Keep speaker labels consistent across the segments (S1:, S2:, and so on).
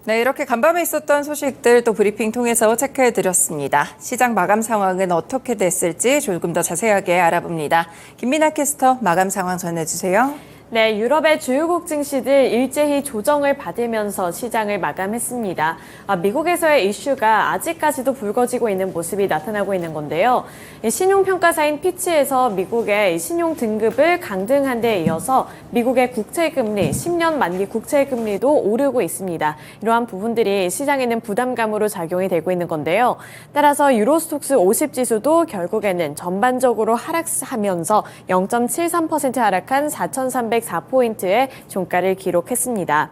S1: 네, 이렇게 간밤에 있었던 소식들 또 브리핑 통해서 체크해드렸습니다. 시장 마감 상황은 어떻게 됐을지 조금 더 자세하게 알아봅니다. 김민아 캐스터 마감 상황 전해주세요.
S2: 네, 유럽의 주요국 증시들 일제히 조정을 받으면서 시장을 마감했습니다. 미국에서의 이슈가 아직까지도 불거지고 있는 모습이 나타나고 있는 건데요. 신용평가사인 피치에서 미국의 신용 등급을 강등한 데 이어서 미국의 국채금리, 10년 만기 국채금리도 오르고 있습니다. 이러한 부분들이 시장에는 부담감으로 작용이 되고 있는 건데요. 따라서 유로스톡스 50 지수도 결국에는 전반적으로 하락하면서 0.73% 하락한 4,304포인트의 종가를 기록했습니다.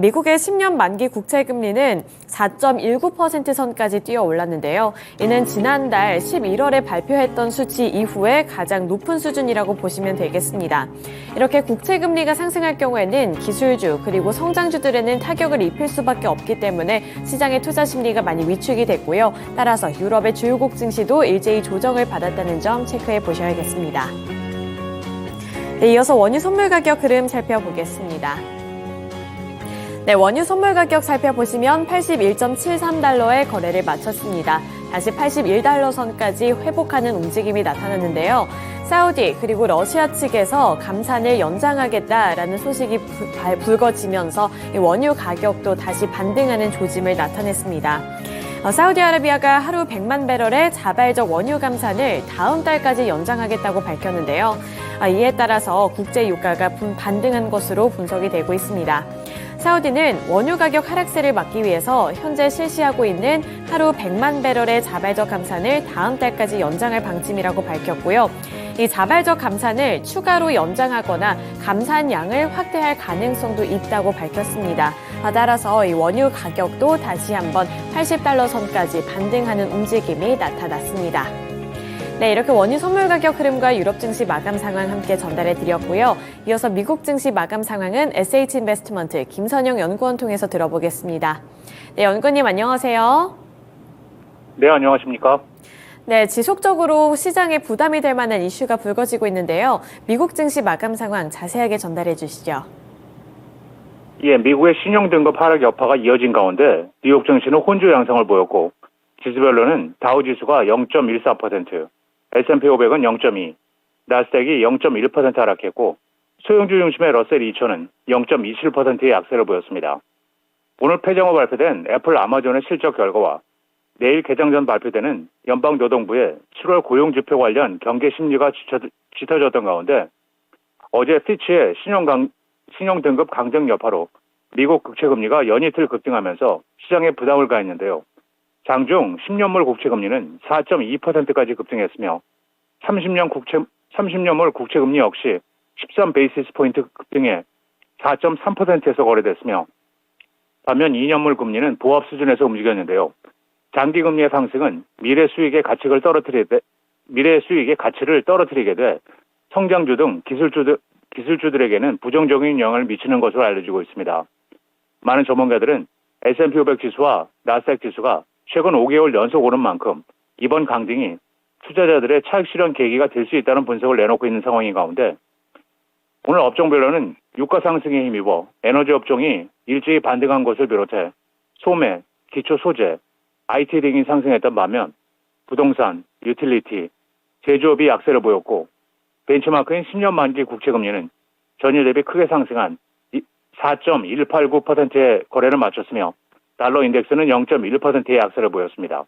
S2: 미국의 10년 만기 국채금리는 4.19% 선까지 뛰어 올랐는데요. 이는 지난달 11월에 발표했던 수치 이후에 가장 높은 수준이라고 보시면 되겠습니다. 이렇게 국채금리가 상승할 경우에는 기술주 그리고 성장주들에는 타격을 입힐 수밖에 없기 때문에 시장의 투자 심리가 많이 위축이 됐고요. 따라서 유럽의 주요국 증시도 일제히 조정을 받았다는 점 체크해 보셔야겠습니다. 네, 이어서 원유 선물 가격 흐름 살펴보겠습니다. 네, 원유 선물 가격 살펴보시면 81.73달러에 거래를 마쳤습니다. 다시 81달러 선까지 회복하는 움직임이 나타났는데요. 사우디 그리고 러시아 측에서 감산을 연장하겠다라는 소식이 불거지면서 원유 가격도 다시 반등하는 조짐을 나타냈습니다. 사우디아라비아가 하루 100만 배럴의 자발적 원유 감산을 다음 달까지 연장하겠다고 밝혔는데요. 이에 따라서 국제 유가가 반등한 것으로 분석이 되고 있습니다. 사우디는 원유 가격 하락세를 막기 위해서 현재 실시하고 있는 하루 100만 배럴의 자발적 감산을 다음 달까지 연장할 방침이라고 밝혔고요. 이 자발적 감산을 추가로 연장하거나 감산량을 확대할 가능성도 있다고 밝혔습니다. 따라서 이 원유 가격도 다시 한번 80달러 선까지 반등하는 움직임이 나타났습니다. 네, 이렇게 원유 선물 가격 흐름과 유럽 증시 마감 상황 함께 전달해 드렸고요. 이어서 미국 증시 마감 상황은 SH인베스트먼트 김선영 연구원 통해서 들어보겠습니다. 네, 연구원님 안녕하세요.
S3: 네, 안녕하십니까?
S2: 네, 지속적으로 시장에 부담이 될 만한 이슈가 불거지고 있는데요. 미국 증시 마감 상황 자세하게 전달해 주시죠.
S3: 예, 미국의 신용 등급 하락 여파가 이어진 가운데 뉴욕 증시는 혼조 양상을 보였고 지수별로는 다우 지수가 0.14%, S&P 500은 0.2, 나스닥이 0.1% 하락했고 소형주 중심의 러셀 2000은 0.27%의 약세를 보였습니다. 오늘 폐장후 발표된 애플, 아마존의 실적 결과와 내일 개장 전 발표되는 연방노동부의 7월 고용지표 관련 경계 심리가 짙어졌던 가운데 어제 피치의 신용 등급 강등 여파로 미국 국채금리가 연이틀 급등하면서 시장에 부담을 가했는데요. 장중 10년물 국채금리는 4.2%까지 급등했으며 30년물 국채금리 역시 13베이시스 포인트 급등해 4.3%에서 거래됐으며 반면 2년물 금리는 보합 수준에서 움직였는데요. 장기금리의 상승은 미래 수익의 가치를 떨어뜨리게 돼 성장주 등 기술주들에게는 부정적인 영향을 미치는 것으로 알려지고 있습니다. 많은 전문가들은 S&P 500 지수와 나스닥 지수가 최근 5개월 연속 오른 만큼 이번 강등이 투자자들의 차익 실현 계기가 될 수 있다는 분석을 내놓고 있는 상황인 가운데 오늘 업종별로는 유가 상승에 힘입어 에너지 업종이 일제히 반등한 것을 비롯해 소매, 기초 소재, IT 등이 상승했던 반면 부동산, 유틸리티, 제조업이 약세를 보였고 벤치마크인 10년 만기 국채금리는 전일 대비 크게 상승한 4.189%의 거래를 마쳤으며 달러 인덱스는 0.1%의 약세를 보였습니다.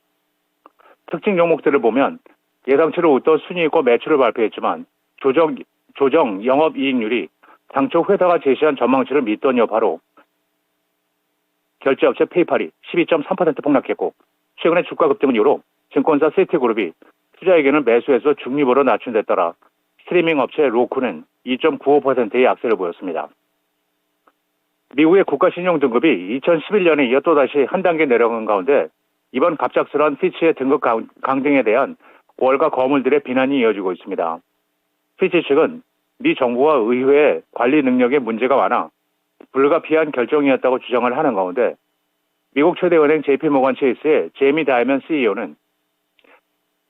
S3: 특징 종목들을 보면 예상치를 웃돈 순이익과 매출을 발표했지만 조정 영업이익률이 당초 회사가 제시한 전망치를 밑던 여파로 결제업체 페이팔이 12.3% 폭락했고 최근에 주가 급등 이후로 증권사 시티그룹이 투자에게는 매수해서 중립으로 낮춘 데 따라 스트리밍 업체 로쿠는 2.95%의 약세를 보였습니다. 미국의 국가신용 등급이 2011년에 이어 또다시 한 단계 내려간 가운데 이번 갑작스러운 피치의 등급 강등에 대한 월가 거물들의 비난이 이어지고 있습니다. 피치 측은 미 정부와 의회의 관리 능력에 문제가 많아 불가피한 결정이었다고 주장을 하는 가운데 미국 최대 은행 JP모건 체이스의 제이미 다이먼 CEO는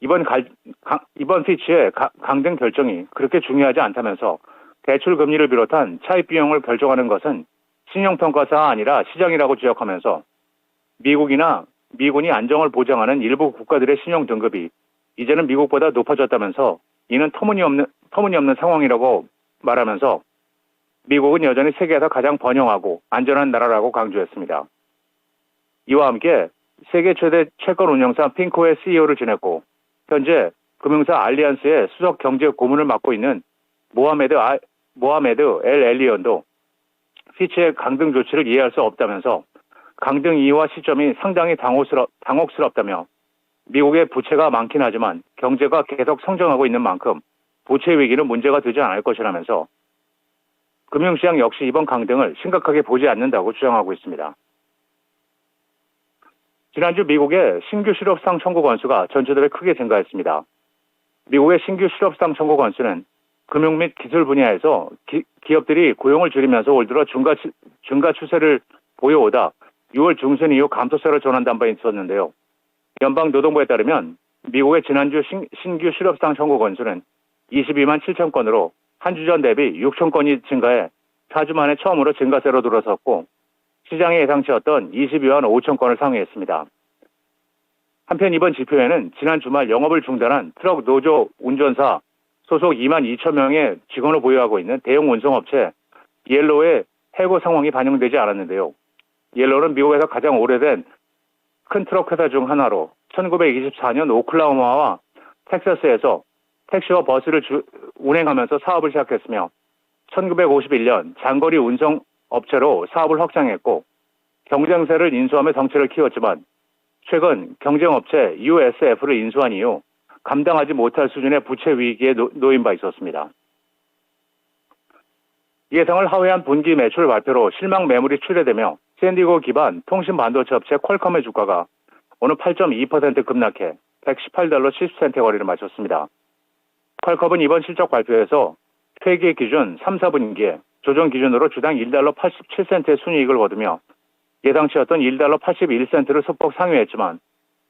S3: 이번 피치의 강등 결정이 그렇게 중요하지 않다면서 대출 금리를 비롯한 차입 비용을 결정하는 것은 신용평가사가 아니라 시장이라고 지적하면서 미군이 안정을 보장하는 일부 국가들의 신용 등급이 이제는 미국보다 높아졌다면서 이는 터무니없는 상황이라고 말하면서 미국은 여전히 세계에서 가장 번영하고 안전한 나라라고 강조했습니다. 이와 함께 세계 최대 채권 운용사 핑코의 CEO를 지냈고 현재 금융사 알리안스의 수석 경제 고문을 맡고 있는 모하메드 엘 엘리언도 피치의 강등 조치를 이해할 수 없다면서 강등 이유와 시점이 상당히 당혹스럽다며 미국의 부채가 많긴 하지만 경제가 계속 성장하고 있는 만큼 부채 위기는 문제가 되지 않을 것이라면서 금융시장 역시 이번 강등을 심각하게 보지 않는다고 주장하고 있습니다. 지난주 미국의 신규 실업상 청구 건수가 전주달에 크게 증가했습니다. 미국의 신규 실업상 청구 건수는 금융 및 기술 분야에서 기업들이 고용을 줄이면서 올 들어 증가 추세를 보여오다 6월 중순 이후 감소세로 전환한 바 있었는데요. 연방노동부에 따르면 미국의 지난주 신규 실업상 청구 건수는 22만 7천 건으로 한 주 전 대비 6천 건이 증가해 4주 만에 처음으로 증가세로 들어섰고 시장의 예상치였던 22만 5천 건을 상회했습니다. 한편 이번 지표에는 지난 주말 영업을 중단한 트럭 노조 운전사 소속 2만 2천 명의 직원을 보유하고 있는 대형 운송업체 옐로우의 해고 상황이 반영되지 않았는데요. 옐로우는 미국에서 가장 오래된 큰 트럭 회사 중 하나로 1924년 오클라호마와 텍사스에서 택시와 버스를 운행하면서 사업을 시작했으며 1951년 장거리 운송 업체로 사업을 확장했고 경쟁사를 인수하며 덩치를 키웠지만 최근 경쟁업체 USF를 인수한 이후 감당하지 못할 수준의 부채 위기에 놓인 바 있었습니다. 예상을 하회한 분기 매출 발표로 실망 매물이 출회되며 샌디에고 기반 통신 반도체 업체 퀄컴의 주가가 오늘 8.2% 급락해 118달러 70센트 거래를 마쳤습니다. 퀄컴은 이번 실적 발표에서 회계 기준 3, 4분기에 조정 기준으로 주당 1달러 87센트의 순이익을 거두며 예상치였던 1달러 81센트를 소폭 상회했지만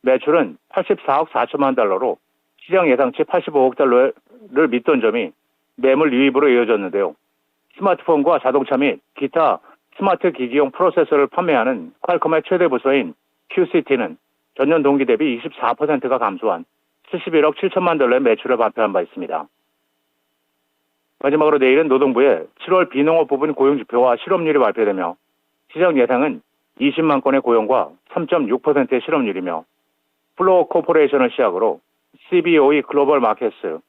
S3: 매출은 84억 4천만 달러로 시장 예상치 85억 달러를 믿던 점이 매물 유입으로 이어졌는데요. 스마트폰과 자동차 및 기타 스마트 기기용 프로세서를 판매하는 퀄컴의 최대 부서인 QCT는 전년 동기 대비 24%가 감소한 71억 7천만 달러의 매출을 발표한 바 있습니다. 마지막으로 내일은 노동부의 7월 비농업 부분 고용지표와 실업률이 발표되며 시장 예상은 20만 건의 고용과 3.6%의 실업률이며 플로어 코퍼레이션을 시작으로 CBOE 글로벌 마켓스,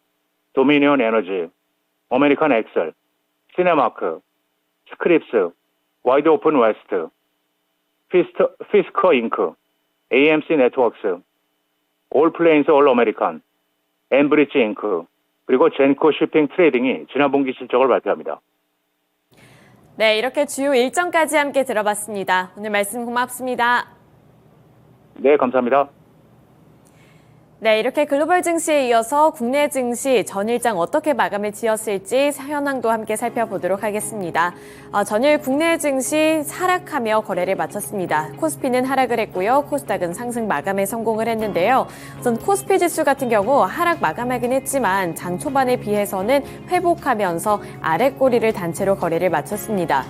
S3: 도미니온 에너지, 어메리칸 엑셀, 시네마크, 스크립스, 와이드 오픈 웨스트, 피스커 잉크, AMC 네트워크스, 올플레인스 올 아메리칸, 엠브리지 잉크, 그리고 젠코 쇼핑 트레이딩이 지난 분기 실적을 발표합니다.
S2: 네, 이렇게 주요 일정까지 함께 들어봤습니다. 오늘 말씀 고맙습니다.
S3: 네, 감사합니다.
S2: 네, 이렇게 글로벌 증시에 이어서 국내 증시 전일장 어떻게 마감을 지었을지 현황도 함께 살펴보도록 하겠습니다. 전일 국내 증시 하락하며 거래를 마쳤습니다. 코스피는 하락을 했고요. 코스닥은 상승 마감에 성공을 했는데요. 우선 코스피 지수 같은 경우 하락 마감하긴 했지만 장 초반에 비해서는 회복하면서 아랫꼬리를 단체로 거래를 마쳤습니다.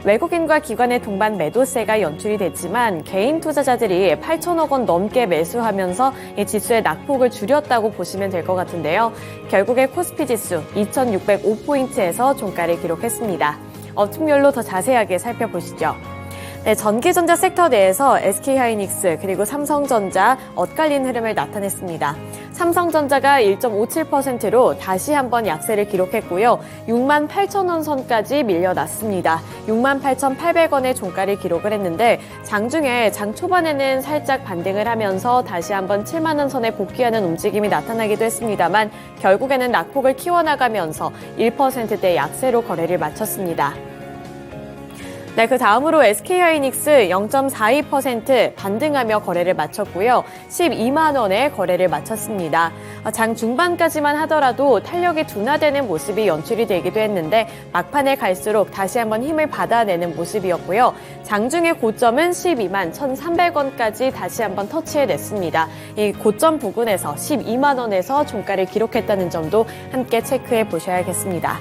S2: 외국인과 기관의 동반 매도세가 연출이 됐지만 개인 투자자들이 8천억 원 넘게 매수하면서 이 지수의 낙폭을 줄였다고 보시면 될 것 같은데요. 결국에 코스피 지수 2,605포인트에서 종가를 기록했습니다. 업종별로 더 자세하게 살펴보시죠. 네, 전기전자 섹터 내에서 SK하이닉스 그리고 삼성전자 엇갈린 흐름을 나타냈습니다. 삼성전자가 1.57%로 다시 한번 약세를 기록했고요. 6만 8천 원 선까지 밀려났습니다. 6만 8,800원의 종가를 기록을 했는데 장중에 장 초반에는 살짝 반등을 하면서 다시 한번 7만 원 선에 복귀하는 움직임이 나타나기도 했습니다만 결국에는 낙폭을 키워나가면서 1%대 약세로 거래를 마쳤습니다. 네, 그 다음으로 SK하이닉스 0.42% 반등하며 거래를 마쳤고요. 12만 원에 거래를 마쳤습니다. 장 중반까지만 하더라도 탄력이 둔화되는 모습이 연출이 되기도 했는데 막판에 갈수록 다시 한번 힘을 받아내는 모습이었고요. 장중의 고점은 12만 1,300원까지 다시 한번 터치해냈습니다. 이 고점 부근에서 12만 원에서 종가를 기록했다는 점도 함께 체크해 보셔야겠습니다.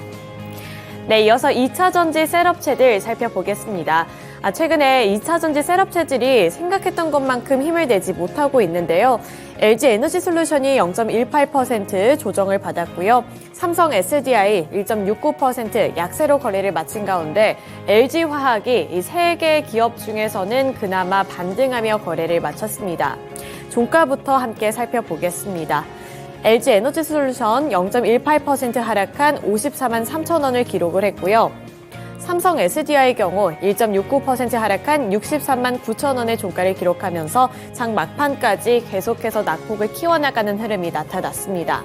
S2: 네, 이어서 2차 전지 셋업체들 살펴보겠습니다. 최근에 2차 전지 셋업체들이 생각했던 것만큼 힘을 내지 못하고 있는데요. LG 에너지솔루션이 0.18% 조정을 받았고요. 삼성 SDI 1.69% 약세로 거래를 마친 가운데 LG화학이 이 세 개 기업 중에서는 그나마 반등하며 거래를 마쳤습니다. 종가부터 함께 살펴보겠습니다. LG 에너지솔루션 0.18% 하락한 54만 3천 원을 기록을 했고요. 삼성 SDI의 경우 1.69% 하락한 63만 9천 원의 종가를 기록하면서 장 막판까지 계속해서 낙폭을 키워나가는 흐름이 나타났습니다.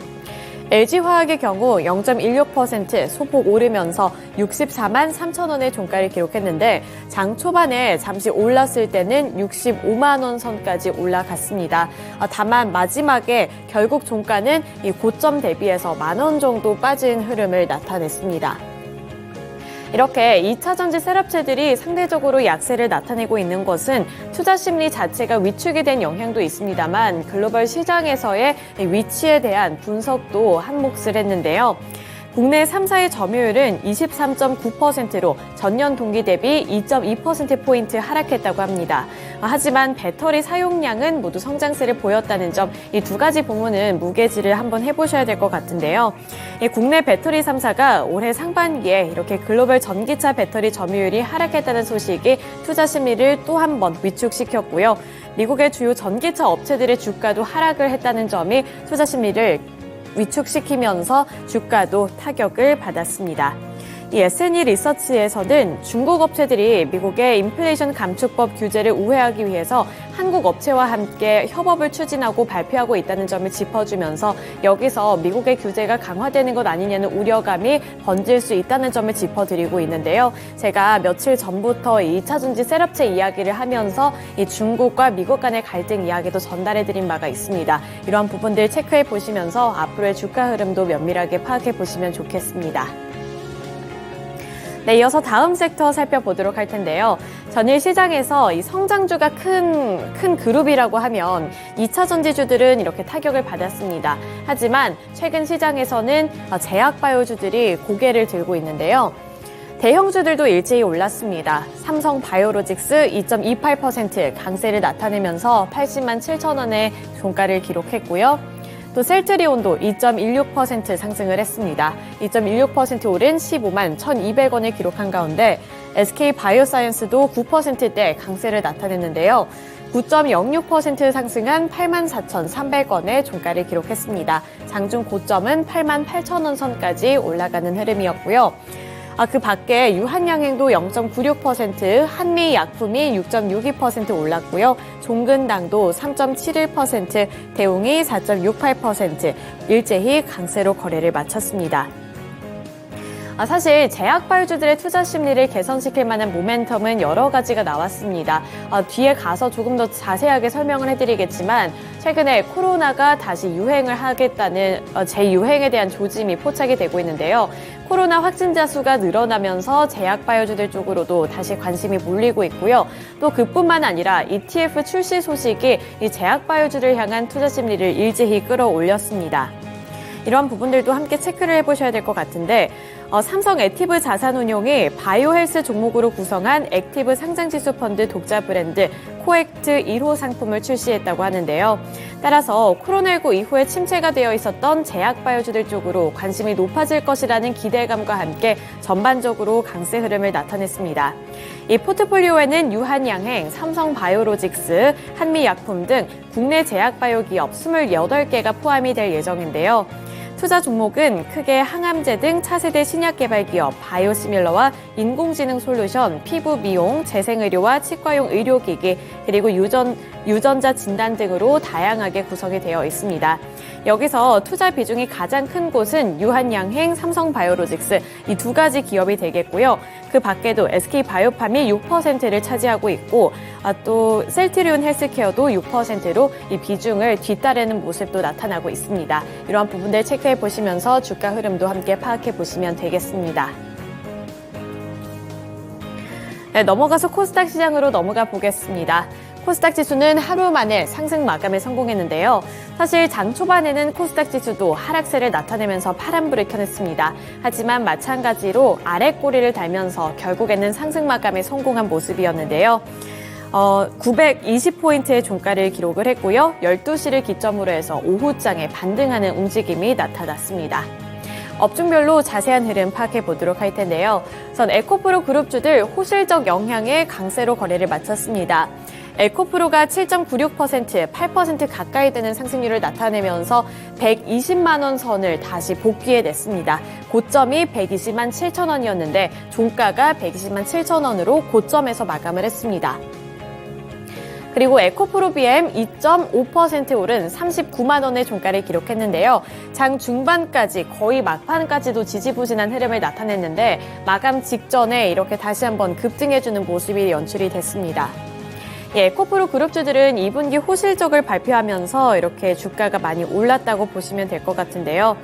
S2: LG화학의 경우 0.16% 소폭 오르면서 64만 3천 원의 종가를 기록했는데 장 초반에 잠시 올랐을 때는 65만 원 선까지 올라갔습니다. 다만 마지막에 결국 종가는 이 고점 대비해서 만 원 정도 빠진 흐름을 나타냈습니다. 이렇게 2차 전지 셋업체들이 상대적으로 약세를 나타내고 있는 것은 투자 심리 자체가 위축이 된 영향도 있습니다만 글로벌 시장에서의 위치에 대한 분석도 한몫을 했는데요. 국내 3사의 점유율은 23.9%로 전년 동기 대비 2.2%포인트 하락했다고 합니다. 하지만 배터리 사용량은 모두 성장세를 보였다는 점, 이 두 가지 부분은 무게질을 한번 해보셔야 될 것 같은데요. 국내 배터리 3사가 올해 상반기에 이렇게 글로벌 전기차 배터리 점유율이 하락했다는 소식이 투자 심리를 또 한 번 위축시켰고요. 미국의 주요 전기차 업체들의 주가도 하락을 했다는 점이 투자 심리를 위축시키면서 주가도 타격을 받았습니다. 이 S&E 리서치에서는 중국 업체들이 미국의 인플레이션 감축법 규제를 우회하기 위해서 한국 업체와 함께 협업을 추진하고 발표하고 있다는 점을 짚어주면서 여기서 미국의 규제가 강화되는 것 아니냐는 우려감이 번질 수 있다는 점을 짚어드리고 있는데요. 제가 며칠 전부터 이 2차 전지 셋업체 이야기를 하면서 이 중국과 미국 간의 갈등 이야기도 전달해드린 바가 있습니다. 이러한 부분들 체크해 보시면서 앞으로의 주가 흐름도 면밀하게 파악해 보시면 좋겠습니다. 네, 이어서 다음 섹터 살펴보도록 할 텐데요. 전일 시장에서 이 성장주가 큰 그룹이라고 하면 2차 전지주들은 이렇게 타격을 받았습니다. 하지만 최근 시장에서는 제약바이오주들이 고개를 들고 있는데요. 대형주들도 일제히 올랐습니다. 삼성 바이오로직스 2.28% 강세를 나타내면서 80만 7천 원의 종가를 기록했고요. 또 셀트리온도 2.16% 상승을 했습니다. 2.16% 오른 15만 1,200원을 기록한 가운데 SK바이오사이언스도 9%대 강세를 나타냈는데요. 9.06% 상승한 8만 4,300원의 종가를 기록했습니다. 장중 고점은 8만 8천 원 선까지 올라가는 흐름이었고요. 그 밖에 유한양행도 0.96%, 한미약품이 6.62% 올랐고요. 종근당도 3.71%, 대웅이 4.68%, 일제히 강세로 거래를 마쳤습니다. 사실 제약바이오주들의 투자 심리를 개선시킬 만한 모멘텀은 여러 가지가 나왔습니다. 뒤에 가서 조금 더 자세하게 설명을 해드리겠지만 최근에 코로나가 다시 유행을 하겠다는 재유행에 대한 조짐이 포착이 되고 있는데요. 코로나 확진자 수가 늘어나면서 제약바이오주들 쪽으로도 다시 관심이 몰리고 있고요. 또 그뿐만 아니라 ETF 출시 소식이 이 제약바이오주를 향한 투자 심리를 일제히 끌어올렸습니다. 이러한 부분들도 함께 체크를 해보셔야 될 것 같은데 삼성 액티브 자산운용이 바이오헬스 종목으로 구성한 액티브 상장지수 펀드 독자 브랜드 코액트 1호 상품을 출시했다고 하는데요. 따라서 코로나19 이후에 침체가 되어 있었던 제약바이오주들 쪽으로 관심이 높아질 것이라는 기대감과 함께 전반적으로 강세 흐름을 나타냈습니다. 이 포트폴리오에는 유한양행, 삼성바이오로직스, 한미약품 등 국내 제약바이오 기업 28개가 포함이 될 예정인데요. 투자 종목은 크게 항암제 등 차세대 신약 개발 기업, 바이오시밀러와 인공지능 솔루션, 피부 미용, 재생의료와 치과용 의료기기, 그리고 유전자 진단 등으로 다양하게 구성이 되어 있습니다. 여기서 투자 비중이 가장 큰 곳은 유한양행, 삼성바이오로직스 이 두 가지 기업이 되겠고요. 그 밖에도 SK바이오팜이 6%를 차지하고 있고 또 셀트리온 헬스케어도 6%로 이 비중을 뒤따르는 모습도 나타나고 있습니다. 이러한 부분들 체크해 보시면서 주가 흐름도 함께 파악해 보시면 되겠습니다. 네, 넘어가서 코스닥 시장으로 넘어가 보겠습니다. 코스닥 지수는 하루 만에 상승 마감에 성공했는데요. 사실 장 초반에는 코스닥 지수도 하락세를 나타내면서 파란불을 켜냈습니다. 하지만 마찬가지로 아래 꼬리를 달면서 결국에는 상승 마감에 성공한 모습이었는데요. 920포인트의 종가를 기록을 했고요. 12시를 기점으로 해서 오후장에 반등하는 움직임이 나타났습니다. 업종별로 자세한 흐름 파악해 보도록 할 텐데요. 우선 에코프로 그룹주들 호실적 영향의 강세로 거래를 마쳤습니다. 에코프로가 7.96%, 8% 가까이 되는 상승률을 나타내면서 120만 원 선을 다시 복귀해냈습니다. 고점이 120만 7천 원이었는데 종가가 120만 7천 원으로 고점에서 마감을 했습니다. 그리고 에코프로 BM 2.5% 오른 39만 원의 종가를 기록했는데요. 장 중반까지 거의 막판까지도 지지부진한 흐름을 나타냈는데 마감 직전에 이렇게 다시 한번 급등해주는 모습이 연출이 됐습니다. 에코프로 그룹주들은 2분기 호실적을 발표하면서 이렇게 주가가 많이 올랐다고 보시면 될 것 같은데요.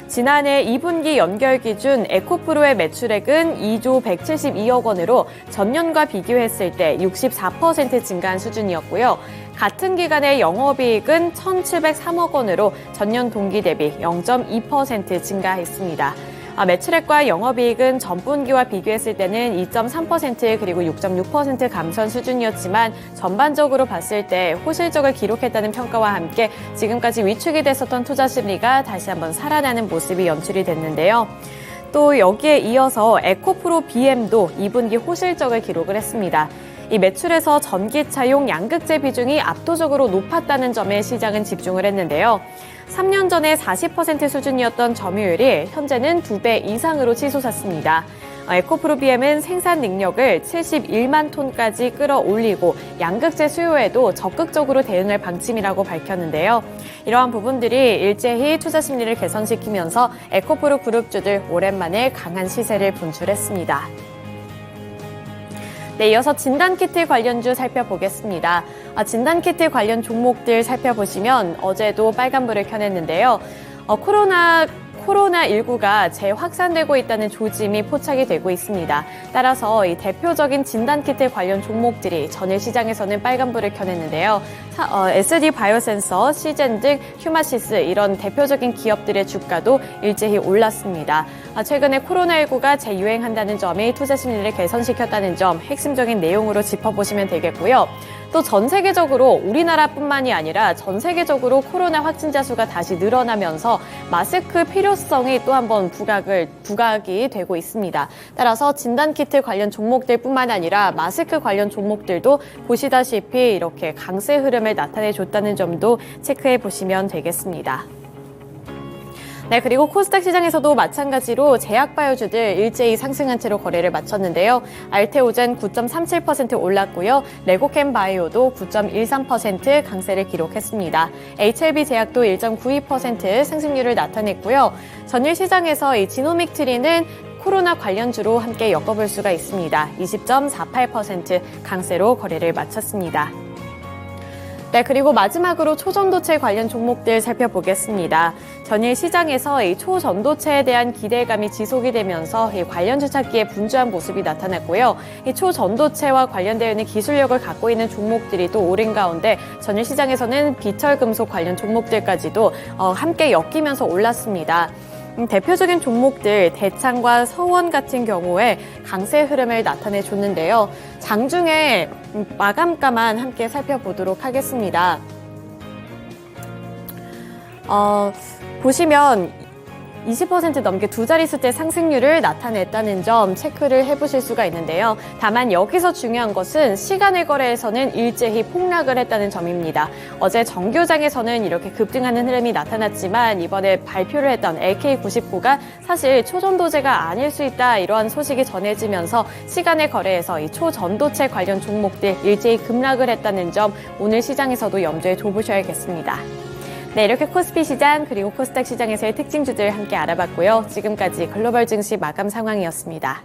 S2: 지난해 2분기 연결 기준 에코프로의 매출액은 2조 172억 원으로 전년과 비교했을 때 64% 증가한 수준이었고요. 같은 기간의 영업이익은 1,703억 원으로 전년 동기 대비 0.2% 증가했습니다. 매출액과 영업이익은 전분기와 비교했을 때는 2.3% 그리고 6.6% 감소한 수준이었지만 전반적으로 봤을 때 호실적을 기록했다는 평가와 함께 지금까지 위축이 됐었던 투자 심리가 다시 한번 살아나는 모습이 연출이 됐는데요. 또 여기에 이어서 에코프로 BM도 2분기 호실적을 기록을 했습니다. 이 매출에서 전기차용 양극재 비중이 압도적으로 높았다는 점에 시장은 집중을 했는데요. 3년 전에 40% 수준이었던 점유율이 현재는 2배 이상으로 치솟았습니다. 에코프로 BM은 생산 능력을 71만 톤까지 끌어올리고 양극재 수요에도 적극적으로 대응할 방침이라고 밝혔는데요. 이러한 부분들이 일제히 투자 심리를 개선시키면서 에코프로 그룹주들 오랜만에 강한 시세를 분출했습니다. 네, 이어서 진단키트 관련주 살펴보겠습니다. 진단키트 관련 종목들 살펴보시면 어제도 빨간불을 켜냈는데요. 코로나19가 재확산되고 있다는 조짐이 포착이 되고 있습니다. 따라서 이 대표적인 진단키트 관련 종목들이 전일 시장에서는 빨간불을 켜냈는데요. SD 바이오센서, 시젠 등 휴마시스 이런 대표적인 기업들의 주가도 일제히 올랐습니다. 최근에 코로나19가 재유행한다는 점이 투자 심리를 개선시켰다는 점 핵심적인 내용으로 짚어보시면 되겠고요. 또 전 세계적으로 우리나라뿐만이 아니라 전 세계적으로 코로나 확진자 수가 다시 늘어나면서 마스크 필요성이 또 한 번 부각이 되고 있습니다. 따라서 진단키트 관련 종목들뿐만 아니라 마스크 관련 종목들도 보시다시피 이렇게 강세 흐름을 나타내줬다는 점도 체크해 보시면 되겠습니다. 네, 그리고 코스닥 시장에서도 마찬가지로 제약바이오주들 일제히 상승한 채로 거래를 마쳤는데요. 알테오젠 9.37% 올랐고요. 레고캠바이오도 9.13% 강세를 기록했습니다. HLB제약도 1.92% 상승률을 나타냈고요. 전일 시장에서 이 지노믹트리는 코로나 관련주로 함께 엮어볼 수가 있습니다. 20.48% 강세로 거래를 마쳤습니다. 네, 그리고 마지막으로 초전도체 관련 종목들 살펴보겠습니다. 전일 시장에서 이 초전도체에 대한 기대감이 지속이 되면서 이 관련주 찾기에 분주한 모습이 나타났고요. 이 초전도체와 관련되어 있는 기술력을 갖고 있는 종목들이 또 오른 가운데 전일 시장에서는 비철금속 관련 종목들까지도 함께 엮이면서 올랐습니다. 대표적인 종목들 대창과 서원 같은 경우에 강세 흐름을 나타내줬는데요. 장중에 마감가만 함께 살펴보도록 하겠습니다. 보시면 20% 넘게 두 자릿수대 상승률을 나타냈다는 점 체크를 해보실 수가 있는데요. 다만 여기서 중요한 것은 시간의 거래에서는 일제히 폭락을 했다는 점입니다. 어제 정교장에서는 이렇게 급등하는 흐름이 나타났지만 이번에 발표를 했던 LK99가 사실 초전도체가 아닐 수 있다 이러한 소식이 전해지면서 시간의 거래에서 이 초전도체 관련 종목들 일제히 급락을 했다는 점 오늘 시장에서도 염두에 둬보셔야겠습니다. 네, 이렇게 코스피 시장 그리고 코스닥 시장에서의 특징주들 함께 알아봤고요. 지금까지 글로벌 증시 마감 상황이었습니다.